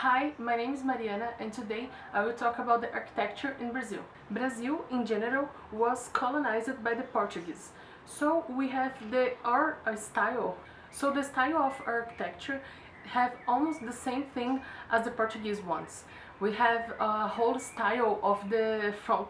Hi, my name is Mariana and today I will talk about the architecture in Brazil. Brazil in general was colonized by the Portuguese. So we have our style. So the style of architecture have almost the same thing as the Portuguese ones. We have a whole style of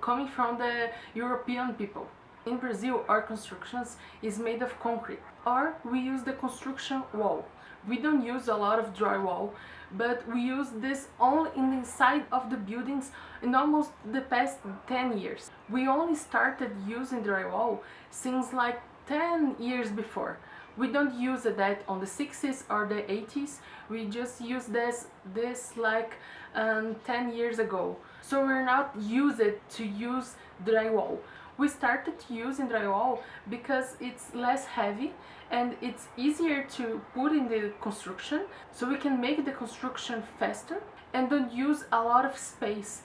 coming from the European people. In Brazil, our constructions is made of concrete, or we use the construction wall. We don't use a lot of drywall, but we use this only in the inside of the buildings in almost the past 10 years. We only started using drywall since like 10 years before. We don't use that on the 60s or the 80s. We just use this like 10 years ago. So we're not used to use drywall. We started using drywall because it's less heavy and it's easier to put in the construction, so we can make the construction faster and don't use a lot of space.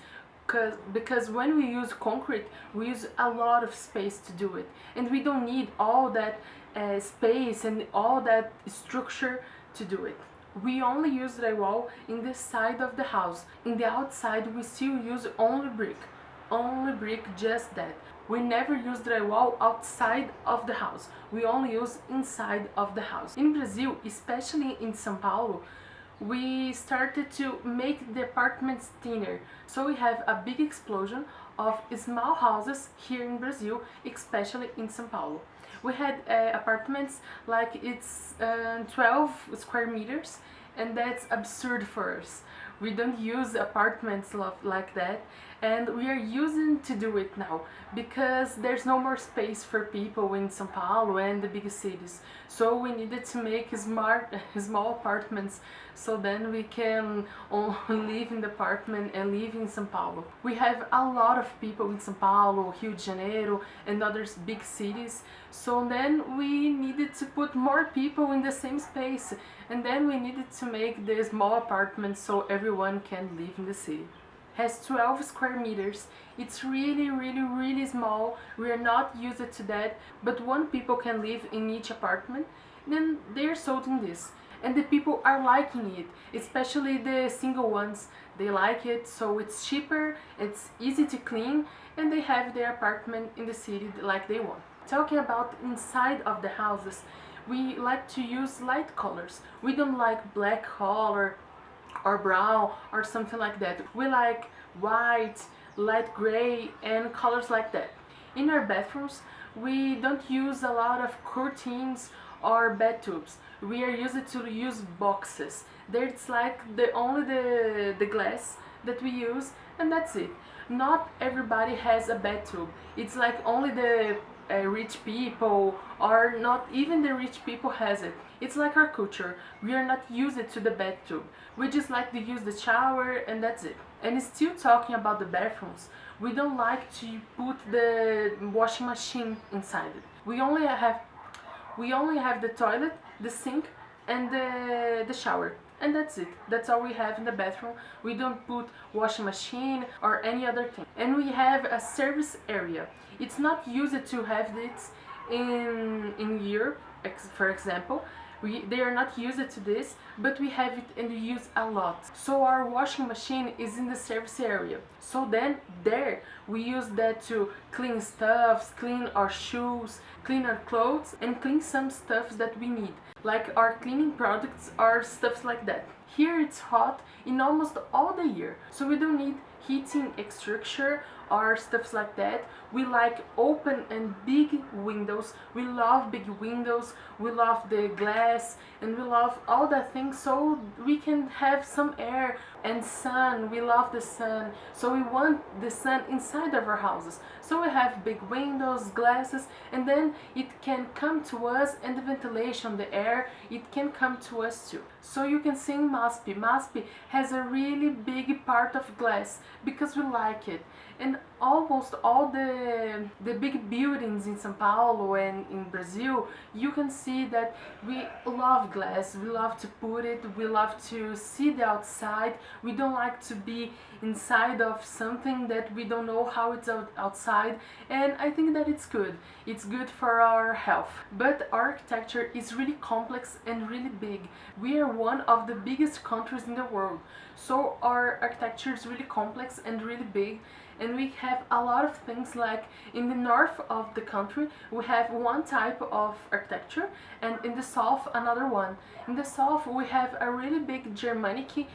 Because when we use concrete, we use a lot of space to do it, and we don't need all that space and all that structure to do it. We only use drywall in the side of the house. In the outside, we still use only brick, just that. We never use drywall outside of the house. We only use inside of the house. In Brazil, especially in São Paulo, we started to make the apartments thinner. So we have a big explosion of small houses here in Brazil, especially in São Paulo. We had apartments like it's 12 square meters, and that's absurd for us. We don't use apartments like that, and we are using to do it now because there's no more space for people in São Paulo and the big cities. So we needed to make small apartments, so then we can live in the apartment and live in São Paulo. We have a lot of people in São Paulo, Rio de Janeiro and other big cities, so then we needed to put more people in the same space, and then we needed to make the small apartments so everyone can live in the city. Has 12 square meters. It's really small. We are not used to that, but one people can live in each apartment. Then they're sold in this, and the people are liking it, especially the single ones. They like it, so it's cheaper, it's easy to clean, and they have their apartment in the city like they want. Talking about inside of the houses, we like to use light colors. We don't like black color or brown or something like that. We like white, light gray and colors like that. In our bathrooms, we don't use a lot of curtains or bed tubes. We are used to use boxes. There's like only the glass that we use, and that's it. Not everybody has a bed tube. It's like only the rich people, or not even the rich people has it. It's like our culture. We are not used to the bed tube. We just like to use the shower and that's it. And still talking about the bathrooms, we don't like to put the washing machine inside it. We only have the toilet, the sink and the shower. And that's it. That's all we have in the bathroom. We don't put washing machine or any other thing. And we have a service area. It's not used to have this in Europe, for example. They are not used to this, but we have it and we use a lot. So our washing machine is in the service area. So then there we use that to clean stuffs, clean our shoes, clean our clothes and clean some stuffs that we need, like our cleaning products or stuffs like that. Here it's hot in almost all the year, so we don't need heating structure or stuffs like that. We like open and big windows. We love big windows, we love the glass, and we love all that things so we can have some air and sun. We love the sun, so we want the sun inside of our houses. So we have big windows, glasses, and then it can come to us, and the ventilation, the air, it can come to us too. So you can see in MASP has a really big part of glass because we like it. And almost all the big buildings in São Paulo and in Brazil, you can see that we love glass, we love to put it, we love to see the outside. We don't like to be inside of something that we don't know how it's outside, and I think that it's good for our health. But our architecture is really complex and really big. We are one of the biggest countries in the world, so our architecture is really complex and really big, and we have a lot of things. Like in the north of the country we have one type of architecture, and in the south another one. In the south we have a really big Germanic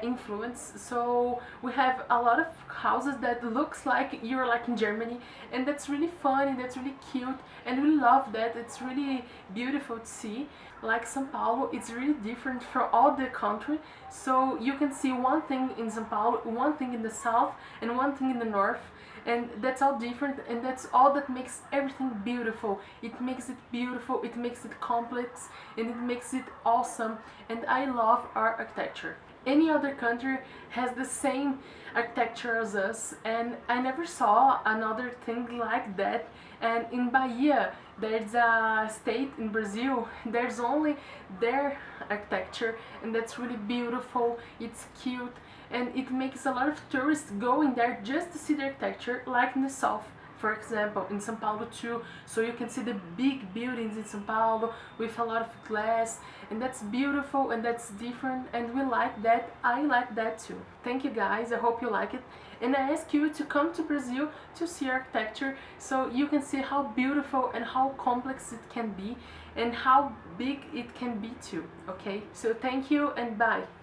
influence, so we have a lot of houses that looks like you're like in Germany, and that's really funny, that's really cute, and we love that. It's really beautiful to see. Like São Paulo, it's really different from all the country, so you can see one thing in São Paulo, one thing in the south, and one thing in the north, and that's all different, and that's all that makes everything beautiful. It makes it beautiful, it makes it complex, and it makes it awesome, and I love our architecture. Any other country has the same architecture as us, and I never saw another thing like that. And in Bahia, there's a state in Brazil, there's only their architecture, and that's really beautiful, it's cute, and it makes a lot of tourists go in there just to see the architecture, like in the south, for example, in São Paulo too. So you can see the big buildings in São Paulo with a lot of glass, and that's beautiful and that's different, and we like that. I like that too. Thank you guys, I hope you like it, and I ask you to come to Brazil to see architecture, so you can see how beautiful and how complex it can be, and how big it can be too. Okay, so thank you and bye.